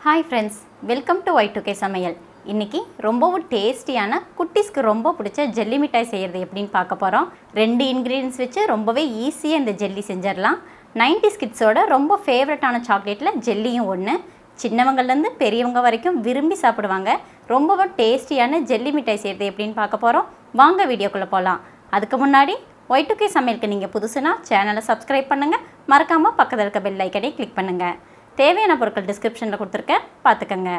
Hi friends, welcome to Y2K Samayal. இன்றைக்கி ரொம்பவும் டேஸ்டியான குட்டீஸ்க்கு ரொம்ப பிடிச்ச ஜெல்லி மிட்டாய் செய்கிறது எப்படின்னு பார்க்க போகிறோம். 2 இன்க்ரீடியன்ஸ் வச்சு ரொம்பவே ஈஸியாக இந்த ஜெல்லி செஞ்சிடலாம். 90's கிட்ஸோட ரொம்ப ஃபேவரட்டான சாக்லேட்டில் ஜெல்லியும் ஒன்று. சின்னவங்கள்லேருந்து பெரியவங்க வரைக்கும் விரும்பி சாப்பிடுவாங்க. ரொம்பவும் டேஸ்டியான ஜெல்லி மிட்டாய் செய்கிறது எப்படின்னு பார்க்க போகிறோம். வாங்க வீடியோக்குள்ளே போகலாம். அதுக்கு முன்னாடி Y2K சமையலுக்கு நீங்கள் புதுசுனா சேனலை சப்ஸ்கிரைப் பண்ணுங்கள். மறக்காமல் பக்கத்தில் இருக்க பெல் ஐக்கனை கிளிக் பண்ணுங்கள். தேவையான பொருட்கள் டிஸ்கிரிப்ஷனில் கொடுத்துருக்கேன், பார்த்துக்கங்க.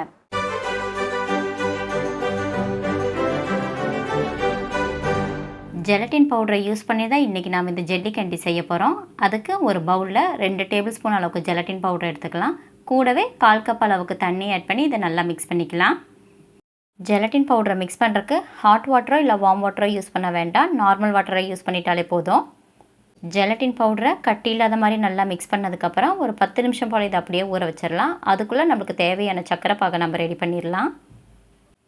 ஜெலட்டின் பவுடரை யூஸ் பண்ணி தான் இன்றைக்கி நாம் இந்த ஜெல்லி கேண்டி செய்ய போகிறோம். அதுக்கு ஒரு பவுலில் 2 டேபிள் ஸ்பூன் அளவுக்கு ஜெலட்டின் பவுடர் எடுத்துக்கலாம். கூடவே 1/4 கப் அளவுக்கு தண்ணி ஆட் பண்ணி இதை நல்லா மிக்ஸ் பண்ணிக்கலாம். ஜெலட்டின் பவுடரை மிக்ஸ் பண்ணுறதுக்கு ஹாட் வாட்டரோ இல்லை வார்ம் வாட்டரோ யூஸ் பண்ண வேண்டாம். நார்மல் வாட்டரை யூஸ் பண்ணிட்டாலே போதும். ஜெலட்டின் பவுடரை கட்டி இல்லாத மாதிரி நல்லா மிக்ஸ் பண்ணதுக்கப்புறம் ஒரு 10 நிமிஷம் போல் இதை அப்படியே ஊற வச்சிடலாம். அதுக்குள்ளே நம்மளுக்கு தேவையான சர்க்கரை பாகை நம்ம ரெடி பண்ணிடலாம்.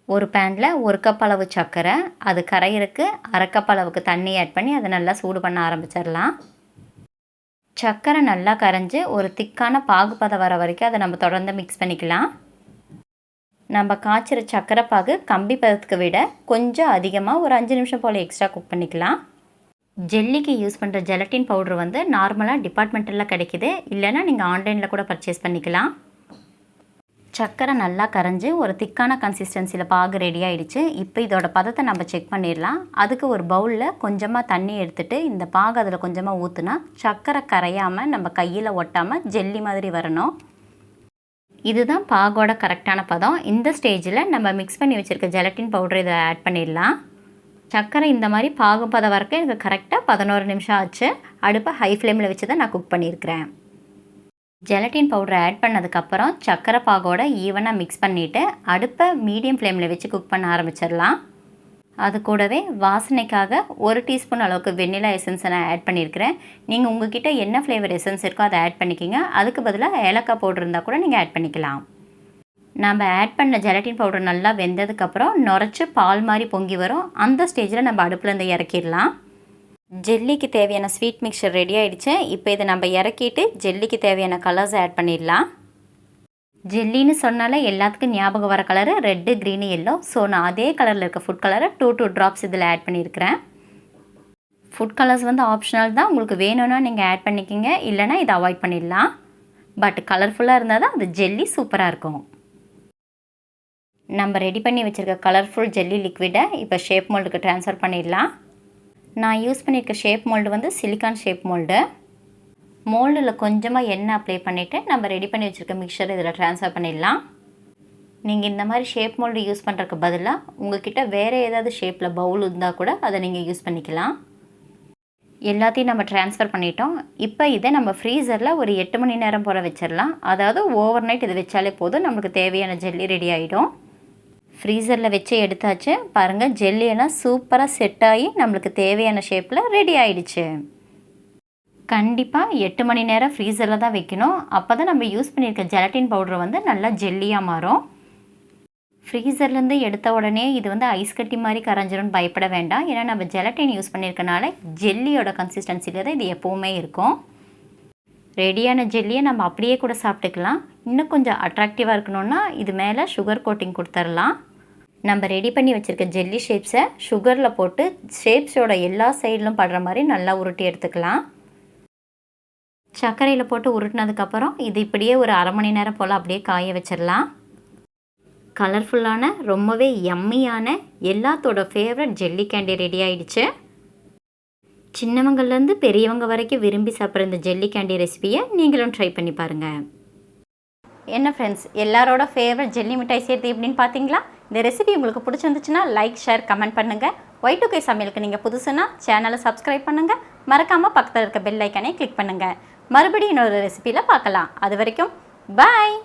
ஒரு பேனில் 1 கப் அளவு சர்க்கரை, அது கரையிறக்கு 1/2 கப் அளவுக்கு தண்ணி ஆட் பண்ணி அதை நல்லா சூடு பண்ண ஆரம்பிச்சிடலாம். சர்க்கரை நல்லா கரைஞ்சி ஒரு திக்கான பாகுபதம் வர வரைக்கும் அதை நம்ம தொடர்ந்து மிக்ஸ் பண்ணிக்கலாம். நம்ம காய்ச்சிற சர்க்கரை பாகு கம்பி பதத்துக்கு விட கொஞ்சம் அதிகமாக ஒரு 5 நிமிஷம் போல் எக்ஸ்ட்ரா குக் பண்ணிக்கலாம். ஜெல்லிக்கு யூஸ் பண்ணுற ஜெலட்டின் பவுட்ரு வந்து நார்மலாக டிபார்ட்மெண்ட்டில் கிடைக்கிது, இல்லைனா நீங்கள் ஆன்லைனில் கூட பர்ச்சேஸ் பண்ணிக்கலாம். சர்க்கரை நல்லா கரைஞ்சி ஒரு திக்கான கன்சிஸ்டன்சியில் பாகு ரெடி ஆகிடுச்சு. இப்போ இதோட பதத்தை நம்ம செக் பண்ணிடலாம். அதுக்கு ஒரு பவுலில் கொஞ்சமாக தண்ணி எடுத்துகிட்டு இந்த பாகு அதில் கொஞ்சமாக ஊற்றுனா சர்க்கரை கரையாமல் நம்ம கையில் ஒட்டாமல் ஜெல்லி மாதிரி வரணும். இதுதான் பாகோட கரெக்டான பதம். இந்த ஸ்டேஜில் நம்ம மிக்ஸ் பண்ணி வச்சுருக்க ஜெலட்டின் பவுடர் இதை ஆட் பண்ணிடலாம். சர்க்கரை இந்த மாதிரி பாகுபதம் வரைக்கும் எனக்கு கரெக்டாக 11 நிமிஷம் ஆச்சு. அடுப்பை ஹை ஃப்ளேமில் வச்சு தான் நான் குக் பண்ணியிருக்கிறேன். ஜெலட்டின் பவுடரை ஆட் பண்ணதுக்கப்புறம் சர்க்கரை பாகோட ஈவனாக மிக்ஸ் பண்ணிவிட்டு அடுப்பை மீடியம் ஃப்ளேமில் வச்சு குக் பண்ண ஆரம்பிச்சிடலாம். அது கூடவே வாசனைக்காக 1 டீஸ்பூன் அளவுக்கு வெண்ணிலா எசன்ஸை நான் ஆட் பண்ணியிருக்கிறேன். நீங்கள் உங்கள்கிட்ட என்ன ஃப்ளேவர் எசன்ஸ் இருக்கோ அதை ஆட் பண்ணிக்கிங்க. அதுக்கு பதிலாக ஏலக்காய் பவுடர் இருந்தால் கூட நீங்கள் ஆட் பண்ணிக்கலாம். நம்ம ஆட் பண்ண ஜெலட்டின் பவுடர் நல்லா வெந்ததுக்கப்புறம் நுரைச்சி பால் மாதிரி பொங்கி வரும். அந்த ஸ்டேஜில் நம்ம அடுப்புலேருந்து இறக்கிடலாம். ஜெல்லிக்கு தேவையான ஸ்வீட் மிக்சர் ரெடி ஆகிடுச்சு. இப்போ இதை நம்ம இறக்கிட்டு ஜெல்லிக்கு தேவையான கலர்ஸ் ஆட் பண்ணிடலாம். ஜெல்லின்னு சொன்னாலே எல்லாத்துக்கும் ஞாபகம் வர colour red, green, yellow. So நான் அதே கலரில் இருக்க ஃபுட் கலரை 2 ட்ராப்ஸ் இதில் ஆட் பண்ணியிருக்கிறேன். ஃபுட் கலர்ஸ் வந்து ஆப்ஷனல் தான், உங்களுக்கு வேணும்னா நீங்கள் ஆட் பண்ணிக்கிங்க, இல்லைனா இதை அவாய்ட் பண்ணிடலாம். பட் கலர்ஃபுல்லாக இருந்தால் தான் அது ஜெல்லி சூப்பராக இருக்கும். நம்ம ரெடி பண்ணி வச்சுருக்க கலர்ஃபுல் ஜெல்லி லிக்விடை இப்போ ஷேப் மோல்டுக்கு ட்ரான்ஸ்ஃபர் பண்ணிடலாம். நான் யூஸ் பண்ணியிருக்க ஷேப் மோல்டு வந்து சிலிக்கான் ஷேப் மோல்டு. மோல்டில் கொஞ்சமாக எண்ணெய் அப்ளை பண்ணிவிட்டு நம்ம ரெடி பண்ணி வச்சுருக்க மிக்சர் இதில் ட்ரான்ஸ்ஃபர் பண்ணிடலாம். நீங்கள் இந்த மாதிரி ஷேப் மோல்டு யூஸ் பண்ணுறதுக்கு பதிலாக உங்கள்கிட்ட வேறு ஏதாவது ஷேப்பில் பவுல் இருந்தால் கூட அதை நீங்கள் யூஸ் பண்ணிக்கலாம். எல்லாத்தையும் நம்ம ட்ரான்ஸ்ஃபர் பண்ணிட்டோம். இப்போ இதை நம்ம ஃப்ரீசரில் ஒரு 8 மணி நேரம் போல் வச்சிடலாம். அதாவது ஓவர் நைட் இது வச்சாலே போதும், நம்மளுக்கு தேவையான ஜெல்லி ரெடி ஆகிடும். ஃப்ரீசரில் வச்சு எடுத்தாச்சு. பாருங்கள், ஜெல்லியெல்லாம் சூப்பராக செட் ஆகி நம்மளுக்கு தேவையான ஷேப்பில் ரெடி ஆகிடுச்சு. கண்டிப்பாக 8 மணி நேரம் ஃப்ரீசரில் தான் வைக்கணும். அப்போ தான் நம்ம யூஸ் பண்ணியிருக்க ஜெலட்டின் பவுடர் வந்து நல்லா ஜெல்லியாக மாறும். ஃப்ரீசர்லேருந்து எடுத்த உடனே இது வந்து ஐஸ் கட்டி மாதிரி கரைஞ்சிரும்னு பயப்பட வேண்டாம். ஏன்னா நம்ம ஜெலட்டின் யூஸ் பண்ணியிருக்கனால ஜெல்லியோட கன்சிஸ்டன்சியில் தான் இது எப்போவுமே இருக்கும். ரெடியான ஜெல்லியை நம்ம அப்படியே கூட சாப்பிட்டுக்கலாம். இன்னும் கொஞ்சம் அட்ராக்டிவாக இருக்கணும்னா இது மேலே சுகர் கோட்டிங் கொடுத்துடலாம். நம்ம ரெடி பண்ணி வச்சுருக்க ஜெல்லி ஷேப்ஸை சுகரில் போட்டு ஷேப்ஸோட எல்லா சைட்லும் படுற மாதிரி நல்லா உருட்டி எடுத்துக்கலாம். சர்க்கரையில் போட்டு உருட்டினதுக்கப்புறம் இது இப்படியே ஒரு 1/2 மணி நேரம் போல் அப்படியே காய வச்சிடலாம். கலர்ஃபுல்லான ரொம்பவே யம்மியான எல்லாத்தோட ஃபேவரட் ஜெல்லி கேண்டி ரெடி ஆகிடுச்சு. சின்னவங்கள்லேருந்து பெரியவங்க வரைக்கும் விரும்பி சாப்பிட்ற இந்த ஜெல்லி கேண்டி ரெசிபியை நீங்களும் ட்ரை பண்ணி பாருங்கள். என்ன ஃப்ரெண்ட்ஸ், எல்லாரோட ஃபேவரட் ஜெல்லி மிட்டாய் சேர்த்து எப்படின்னு பார்த்தீங்களா? இந்த ரெசிபி உங்களுக்கு பிடிச்சிருந்துச்சுன்னா லைக், ஷேர், கமெண்ட் பண்ணுங்கள். Y2K சமையலுக்கு நீங்கள் புதுசுன்னா சேனலை சப்ஸ்கிரைப் பண்ணுங்கள். மறக்காமல் பக்கத்தில் இருக்க பெல் ஐக்கனை கிளிக் பண்ணுங்கள். மறுபடியும் இன்னொரு ரெசிபியில் பார்க்கலாம். அது வரைக்கும் பாய்.